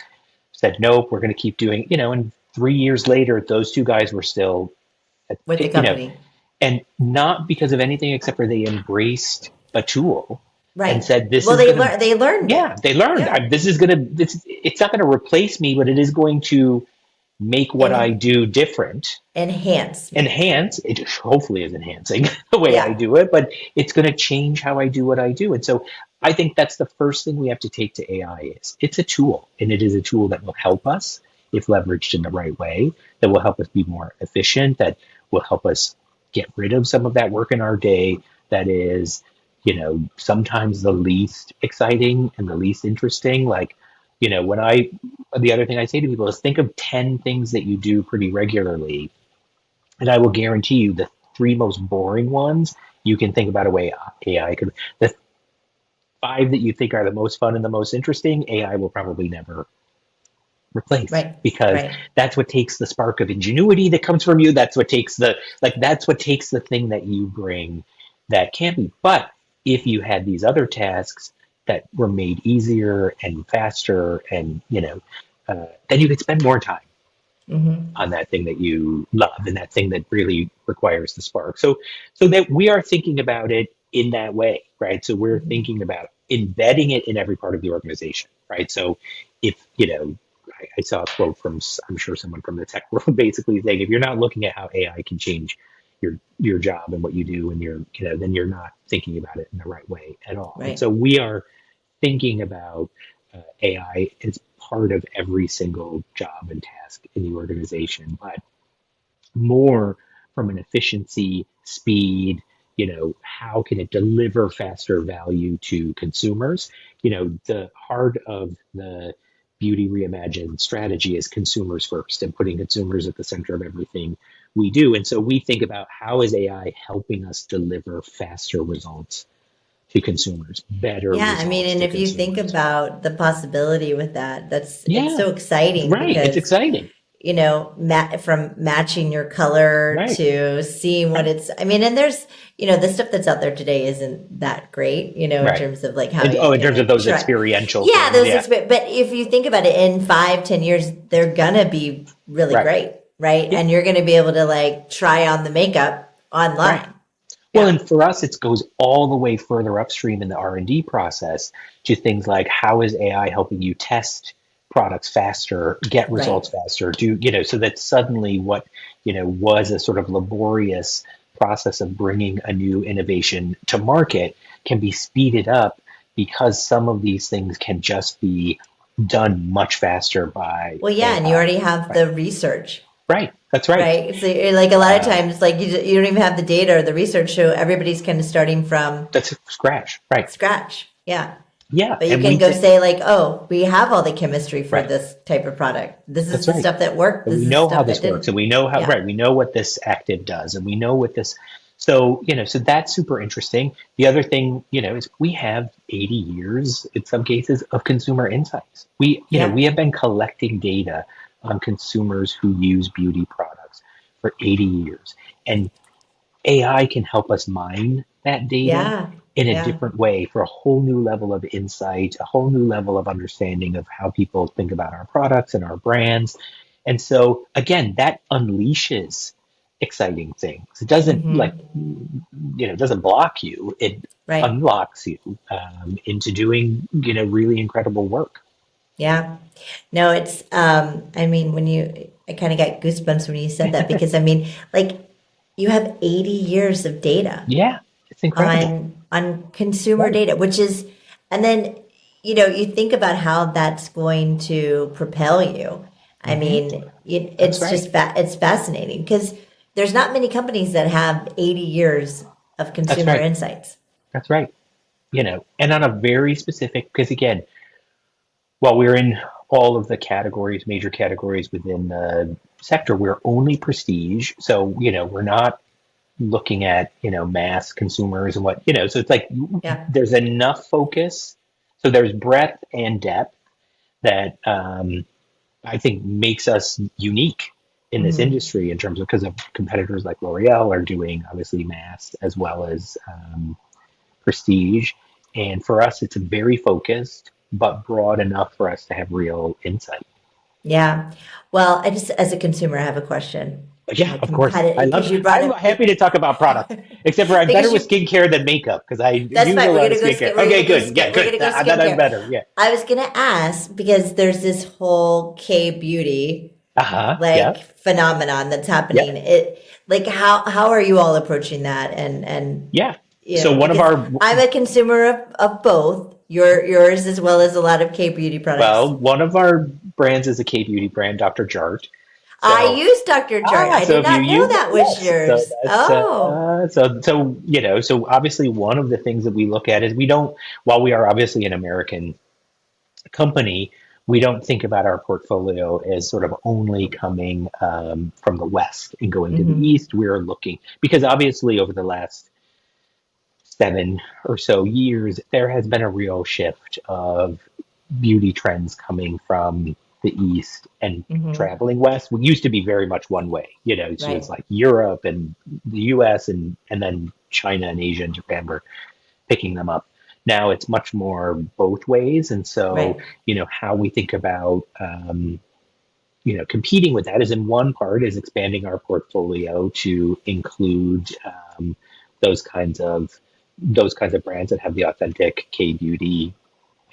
said, nope, we're going to keep doing, and 3 years later, those two guys were still, with the company. and not because of anything except for they embraced a tool and Right. said, this Well, is going to, they learned yeah, it. they learned, Yeah. this is going to, it's not going to replace me, but it is going to make what I do different. Enhance. It hopefully is enhancing the way I Yeah. do it, but it's going to change how I do what I do. And so I think that's the first thing we have to take to AI is it's a tool, and it is a tool that will help us if leveraged in the right way, that will help us be more efficient, that will help us get rid of some of that work in our day that is, sometimes the least exciting and the least interesting. Like, the other thing I say to people is think of 10 things that you do pretty regularly, and I will guarantee you the three most boring ones, you can think about a way AI could, the five that you think are the most fun and the most interesting, AI will probably never replace, Right. because Right. that's what takes the spark of ingenuity that comes from you. That's what takes the thing that you bring that can be. But if you had these other tasks that were made easier and faster, and then you could spend more time Mm-hmm. on that thing that you love and that thing that really requires the spark. So that we are thinking about it in that way, right? So we're Mm-hmm. thinking about embedding it in every part of the organization, right? So if, I saw a quote from, I'm sure someone from the tech world, basically saying, if you're not looking at how AI can change your job and what you do, and then you're not thinking about it in the right way at all. And Right. so we are thinking about AI as part of every single job and task in the organization, but more from an efficiency, speed, how can it deliver faster value to consumers? The heart of the Beauty Reimagined strategy is consumers first, and putting consumers at the center of everything we do. And so we think about, how is AI helping us deliver faster results to consumers, better Yeah, I mean, results and to if you think consumers? about the possibility with that, it's Yeah, so exciting right. It's because, exciting. from matching your color Right, to seeing what right, it's, I mean, and there's, the stuff that's out there today isn't that great, in right. terms of like how And, you in can terms of like those try. experiential Yeah, things, yeah, but if you think about it, in 5-10 years, they're gonna be really right, great, right? yeah, And you're gonna be able to like try on the makeup right. online. Well, Yeah, and for us, it goes all the way further upstream in the R&D process to things like, how is AI helping you test products faster, get right. results faster, so that suddenly what, was a sort of laborious process of bringing a new innovation to market can be speeded up, because some of these things can just be done much faster by Well, yeah, and you AI. already have Right. the research. Right. That's right. Right. So like a lot of Um, times, like you don't even have the data or the research, so everybody's kind of starting from that's scratch. Right. scratch. Yeah. Yeah. But you And can we go think, say like, oh, we have all the chemistry for right. this type of product. This is That's the right. stuff that worked. And This we is the know how stuff that this works, and didn't. we know how, Yeah. right, we know what this active does, and we know what this, so that's super interesting. The other thing, is we have 80 years in some cases of consumer insights. We Yeah. have been collecting data on consumers who use beauty products for 80 years. And AI can help us mine that data Yeah. in a Yeah. different way for a whole new level of insight, a whole new level of understanding of how people think about our products and our brands. And so, again, that unleashes exciting things. It doesn't Mm-hmm. it doesn't block you. It Right. unlocks you into doing, really incredible work. Yeah. No, it's I mean I kind of got goosebumps when you said that because I mean like you have 80 years of data Yeah, it's incredible. on consumer Right. data, which is, and then you think about how that's going to propel you. I Hmm. mean, That's it's right. just it's fascinating because there's not many companies that have 80 years of That's consumer right. insights. That's right. And on a very specific, because again, while we're in all of the categories, major categories within the sector, we're only prestige. So, we're not looking at, mass consumers and what, so it's like Yeah. there's enough focus. So there's breadth and depth that I think makes us unique in this industry in terms of because of competitors like L'Oreal are doing obviously mass as well as prestige. And for us, it's very focused, but broad enough for us to have real insight. Yeah. Well, I just, as a consumer, I have a question. Yeah, of course. I Because love. you brought I'm up happy to talk about products, except for I'm better because with you, skincare than makeup because I that's use a fine. lot of skincare. Okay, good. Yeah, We're good. gonna go Then I'm skincare. better. Yeah. I was gonna ask because there's this whole K beauty Uh huh. Yeah. like phenomenon that's Yeah. happening. It like how are you all approaching that? And Yeah. you So know, one of because our I'm a consumer of both, yours as well as a lot of K beauty products. one of our brands is a K beauty brand, Dr. Jart. I So use Dr. Jart. I so did if you not know use that, that was yes. So yours. that's Oh, so obviously one of the things that we look at is we don't while we are obviously an American company, we don't think about our portfolio as sort of only coming from the West and going to the hmm, East. We're looking because obviously over the last 7 or so years, there has been a real shift of beauty trends coming from the East and hmm, traveling West. We used to be very much one way, so it's right, like Europe and the US and then China and Asia and Japan were picking them up. Now it's much more both ways. And so, right. how we think about, competing with that is in one part is expanding our portfolio to include those kinds of those kinds of brands that have the authentic K beauty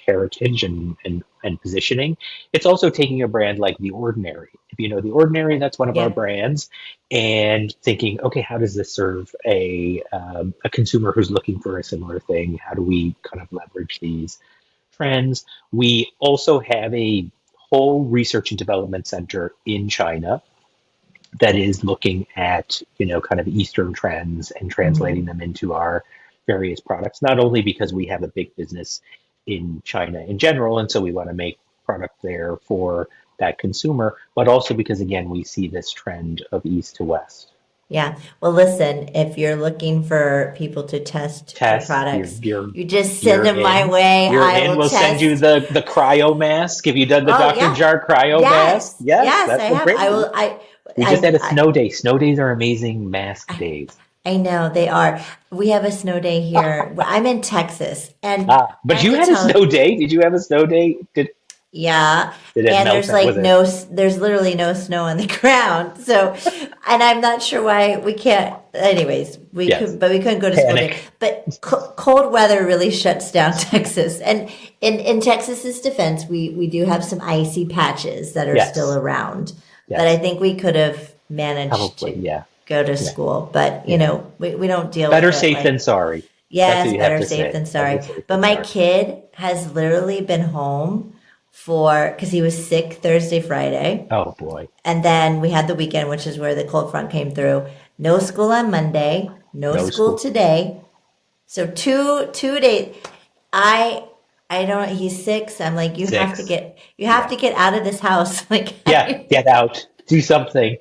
heritage and positioning. It's also taking a brand like The Ordinary. If you know The Ordinary, that's one of our Yeah, brands, and thinking, okay, how does this serve a consumer who's looking for a similar thing? How do we kind of leverage these trends? We also have a whole research and development center in China that is looking at kind of Eastern trends and translating hmm, them into our various products. Not only because we have a big business in China in general, and so we want to make product there for that consumer, but also because again we see this trend of East to West. yeah. Well, listen, if you're looking for people to test your Test products, you're you just send you're them my in. way. You're I in. will We'll send you test. the cryo mask. Have you done the Oh Dr. yeah. Jar cryo mask? Yes. Yes, Yes, I that's a have. great. I will We just I had a I snow day. Snow days are amazing mask days. I know they are. We have a snow day here. I'm in Texas, and I But have you to had a tell snow day. Did you have a snow day? yeah, Did it and melt there's that? like Was it? there's literally no snow on the ground. So, and I'm not sure why we can't. Anyways, Yes. but we couldn't go to school today. Panic. But cold weather really shuts down Texas. And in Texas's defense, we do have some icy patches that are still Yes. around. But I Yes. think we could have managed Probably. to Yeah. go to Yeah. school. But Yeah. we don't deal with Better it safe than like sorry. That's what yes, you have better to safe say. than Better sorry. safe But than my sorry. kid has literally been home for because he was sick Thursday, Friday, Oh boy. and then we had the weekend, which is where the cold front came through. No school on Monday, no No school school. today. So two days. I I don't. He's 6. I'm like, Six. you have Yeah. to get out of this house. Like, Yeah. but Get out. Do something.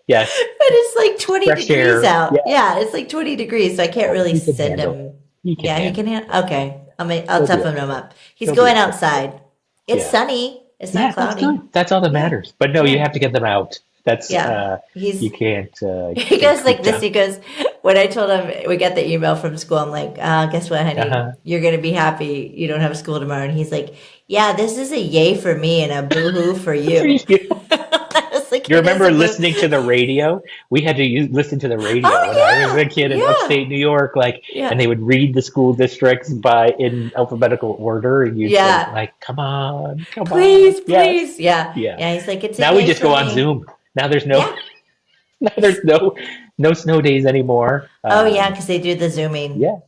Yes. it's like 20 Fresh degrees air. out. Yeah. Yeah, it's like 20 degrees, so I can't Oh, really he can send handle it. him. He can Yeah, he can handle it. handle. Okay, I'll He'll be toughen him okay. up. He's He'll be going okay. outside. It's Yeah. sunny. It's not Yeah, that's cloudy. good. That's all that Yeah, matters. But no, you yeah, have to get them out. That's yeah. you He's can't he get goes like cooped this. up. He goes when I told him we got the email from school. I'm like, guess what, honey? Uh-huh. You're gonna be happy. You don't have school tomorrow. And he's like, yeah, this is a yay for me and a boo hoo for you. I was like, You it is a remember boo. listening to the radio? We had to listen to the radio when I was Oh a kid yeah, in yeah, upstate New York, and yeah. they would read the school districts by in alphabetical order, and you'd think, Yeah. like, come on, come on, Please, yes, please. Yeah. yeah. Yeah. He's like, it's a Now we yay just for go on me. Zoom. Now there's no, Yeah. now there's no snow days anymore. Oh, yeah. Because they do the zooming. Yeah,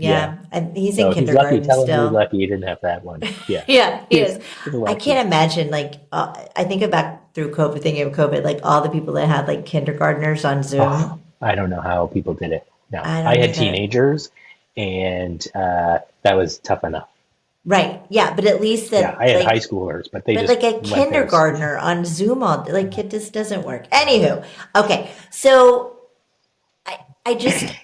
yeah. Yeah. And he's in So he's lucky. kindergarten Tell him he's still. lucky he didn't have that one. Yeah, Yeah, he is. he's I lucky. can't imagine, like, I think about through COVID, thinking of COVID, like all the people that had like kindergartners on Oh, Zoom. I don't know how people did it. No, I I don't had either. teenagers, and that was tough enough. Right. Yeah. But at least Yeah, that, I had high like, schoolers, but they but just like a went there. kindergartner on Zoom all like it just doesn't work. Anywho, okay. So I just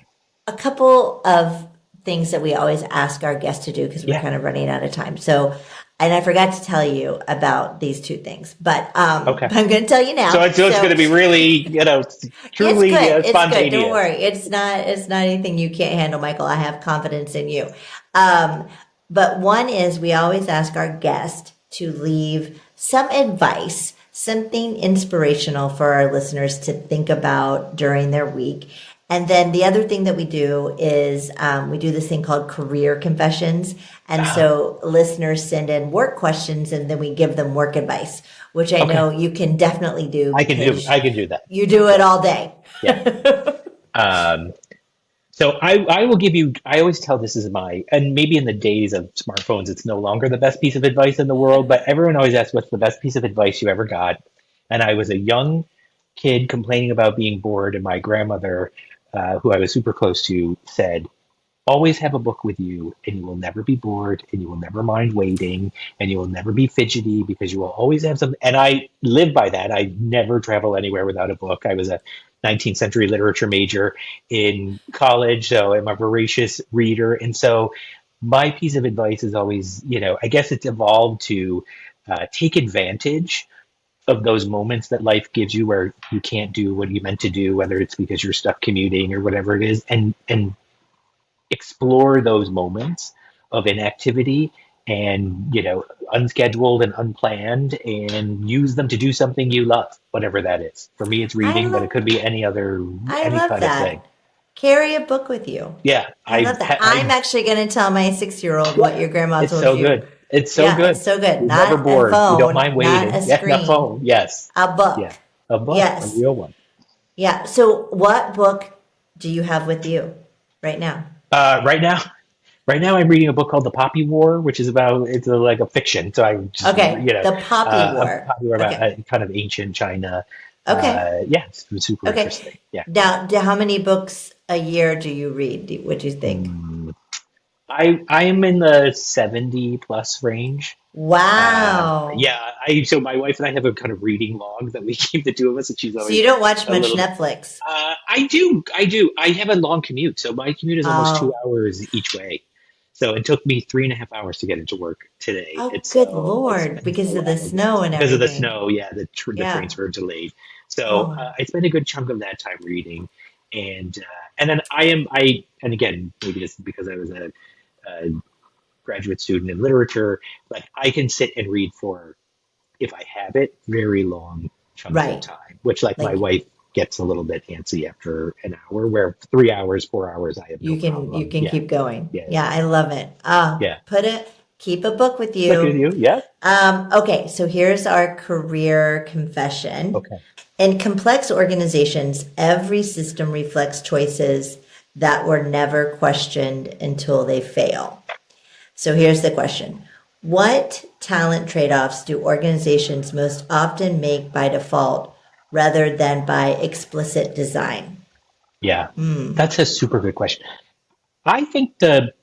a couple of things that we always ask our guests to do because we're Yeah, kind of running out of time. So And I forgot to tell you about these two things, but Okay. I'm going to tell you now. So it's going to be really, truly It's good. Don't spontaneous. worry. It's not anything you can't handle, Michael. I have confidence in you. But one is we always ask our guest to leave some advice, something inspirational for our listeners to think about during their week. And then the other thing that we do is we do this thing called career confessions. And so listeners send in work questions and then we give them work advice, which I know you can definitely do. I can do that. You do it all day. Yeah. So I will give you, I always tell this is and maybe in the days of smartphones, it's no longer the best piece of advice in the world, but everyone always asks what's the best piece of advice you ever got. And I was a young kid complaining about being bored, and my grandmother, who I was super close to, said, always have a book with you and you will never be bored and you will never mind waiting and you will never be fidgety because you will always have something. And I live by that. I never travel anywhere without a book. I was a 19th century literature major in college, so I'm a voracious reader. And so my piece of advice is always, I guess it's evolved to take advantage of those moments that life gives you where you can't do what you meant to do, whether it's because you're stuck commuting or whatever it is, and explore those moments of inactivity and unscheduled and unplanned, and use them to do something you love, whatever that is. For me it's reading, but it could be any kind of thing. Carry a book with you. Yeah, I love that. I'm actually going to tell my 6-year-old what your grandma told you. It's so good. It's so good. It's so good. You're not never bored. A phone, you don't mind waiting. not a screen. Yeah, a phone. Yes. A book. Yeah. A book. Yes. A real one. Yeah. So what book do you have with you right now? Right now I'm reading a book called The Poppy War, which is like a fiction. So I just, The Poppy War. Poppy War about kind of ancient China. Okay. It's super interesting. Yeah. Now, how many books a year do you read? What do you think? I am in the 70 plus range. Wow. So my wife and I have a kind of reading log that we keep, the two of us, and she's always. So you don't watch much Netflix? I do. I have a long commute, so my commute is almost 2 hours each way. So it took me 3.5 hours to get into work today. Oh, good Lord! Because of the snow and everything. Because of the snow, the trains were delayed. So I spent a good chunk of that time reading, and then and again, maybe this is because I was a graduate student in literature, like I can sit and read for, if I have it, very long chunks of time, which like my wife gets a little bit antsy after an hour, where 3 hours, 4 hours, I have no problem. You can keep going. Yeah, I love it. Keep a book with you. Book with you, yeah. Okay, so here's our career confession. Okay. In complex organizations, every system reflects choices that were never questioned until they fail. So here's the question. What talent trade-offs do organizations most often make by default rather than by explicit design? Yeah, that's a super good question. I think the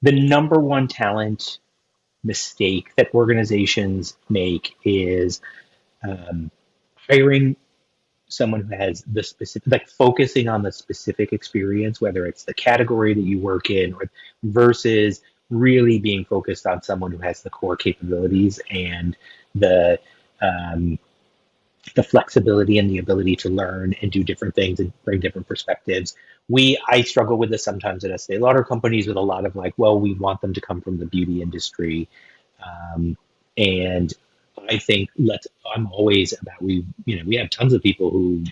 number one talent mistake that organizations make is hiring someone who has the specific, like focusing on the specific experience, whether it's the category that you work in, or versus really being focused on someone who has the core capabilities and the flexibility and the ability to learn and do different things and bring different perspectives. I struggle with this sometimes at Estée Lauder companies with a lot of like, well, we want them to come from the beauty industry. And I think I'm always about, we have tons of people who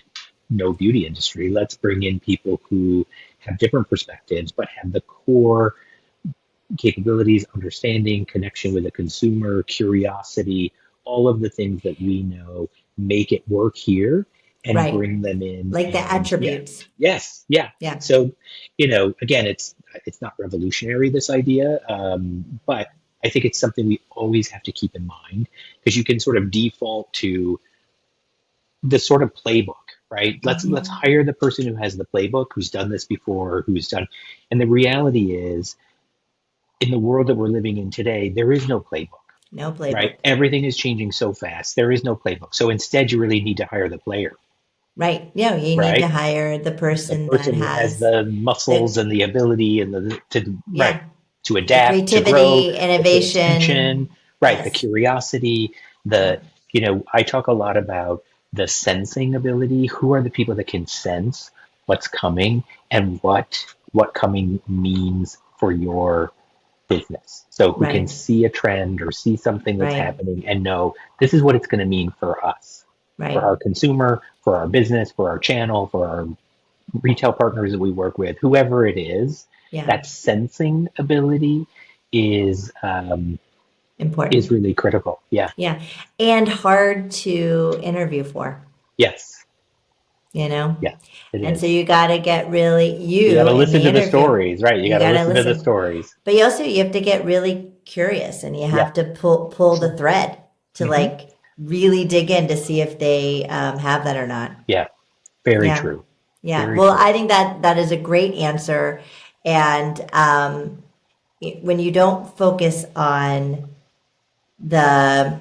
know beauty industry. Let's bring in people who have different perspectives, but have the core capabilities, understanding, connection with the consumer, curiosity, all of the things that we know make it work here, and bring them in. Like the attributes. Yes. Yeah. So, again, it's not revolutionary, this idea, but I think it's something we always have to keep in mind, because you can sort of default to the sort of playbook, right? Let's hire the person who has the playbook, who's done this before, and the reality is, in the world that we're living in today, there is no playbook. No playbook. Right? Everything is changing so fast. There is no playbook. So instead, you really need to hire the player. Right. Yeah, you need to hire the person that has the muscles and the ability and to adapt, creativity, to grow, innovation. Right. Yes. The curiosity, I talk a lot about the sensing ability. Who are the people that can sense what's coming and what coming means for your business? So who can Right. see a trend or see something that's Right. happening and know this is what it's going to mean for us, for Right. our consumer, for our business, for our channel, for our retail partners that we work with, whoever it is. Yeah. That sensing ability is Important. really critical. Yeah. Yeah. And hard to interview for, Yes. you know? Yeah. It And so is. you got to get really, You got you to in listen the to the interview, stories, right? You you got to got to listen to the listen. stories. But you have to get really curious and you Yeah. have to pull the thread to Hmm. like really dig in to see if they have that or not. Yeah. Very Yeah. true. Yeah. Very Well, true. I think that is a great answer. And when you don't focus on the,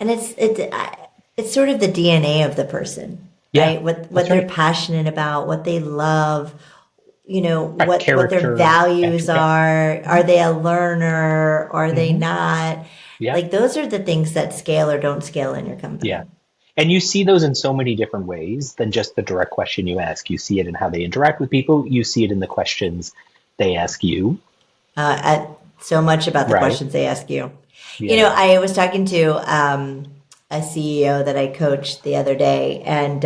and it's sort of the DNA of the person, Yeah. right? What That's they're right. passionate about, what they love, Right. what their Character. values Yeah. are. Are they a learner? Are they Hmm. not? Yeah. Like those are the things that scale or don't scale in your Yeah. company. And you see those in so many different ways than just the direct question you ask. You see it in how they interact with people. You see it in the questions they ask you. So much about the Right. questions they ask you. Yeah. I was talking to a CEO that I coached the other day, and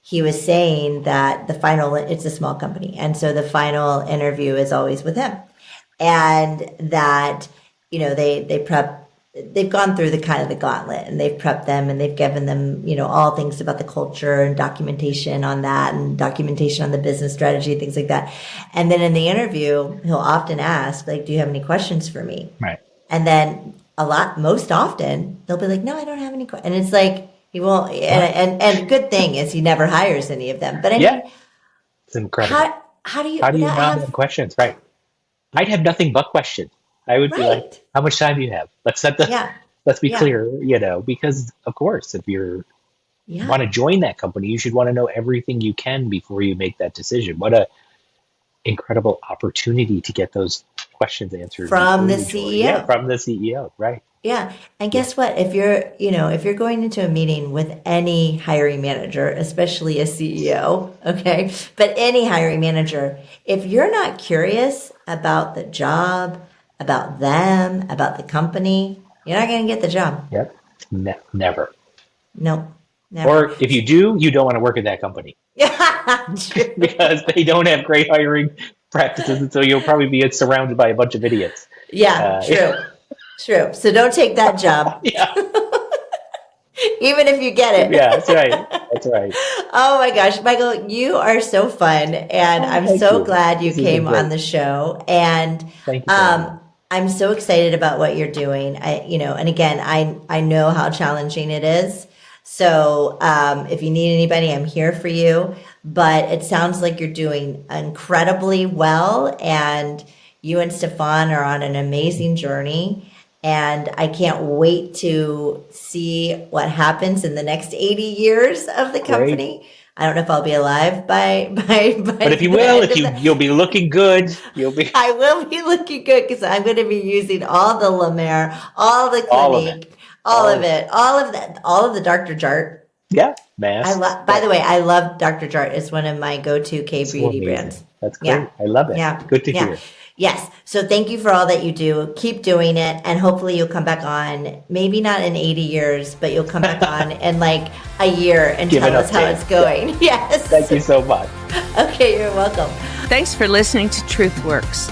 he was saying that it's a small company, and so the final interview is always with him, and that they prep. They've gone through the kind of the gauntlet, and they've prepped them, and they've given them all things about the culture and documentation on that, and documentation on the business strategy, things like that. And then in the interview, he'll often ask, like, "Do you have any questions for me?" Right. And then most often, they'll be like, "No, I don't have any questions." And it's like he won't. And the good thing is he never hires any of them. But I Yeah. mean, It's incredible. how do you How do you without not have questions? Right. I'd have nothing but questions. I would be like, right? how much time do you have? Yeah, Let's be yeah, clear, because of course, if you yeah. want to join that company, you should want to know everything you can before you make that decision. What a incredible opportunity to get those questions answered From before the you join. Yeah, CEO. from the CEO, right? Yeah. And Yeah, guess what? If you're going into a meeting with any hiring manager, especially a CEO, okay, but any hiring manager, if you're not curious about the job, about them, about the company, you're not going to get the job. yep, never. No, never. Or if you do, you don't want to work at that company True. because they don't have great hiring practices, and so you'll probably be surrounded by a bunch of idiots. Yeah, Uh, true. True. So don't take that job, yeah, even if you get it. yeah, that's right. That's right. Oh my gosh, Michael, you are so fun. And Oh, I'm thank so you. glad you This has been came on great. the show. And Thank you for having me. I'm so excited about what you're doing. And again, I know how challenging it is. So if you need anybody, I'm here for you. But it sounds like you're doing incredibly well. And you and Stefan are on an amazing journey. And I can't wait to see what happens in the next 80 years of the Great. company. I don't know if I'll be alive by But if you the will, end of the. you'll be looking good. You'll be I will be looking good because I'm going to be using all the La Mer, all the all of it. Clinique, all All of of it. it, all of that, all of the Dr. Jart. Yeah. Masks. By the way, I love Dr. Jart. It's one of my go-to K So beauty amazing. brands. That's Yeah. great. I love it. Yeah. Good to Yeah. hear. Yes. So thank you for all that you do. Keep doing it. And hopefully you'll come back on, maybe not in 80 years, but you'll come back on in like a year and Give tell an us how update. it's going. Yeah. Yes. Thank you so much. Okay. You're welcome. Thanks for listening to Truth Works.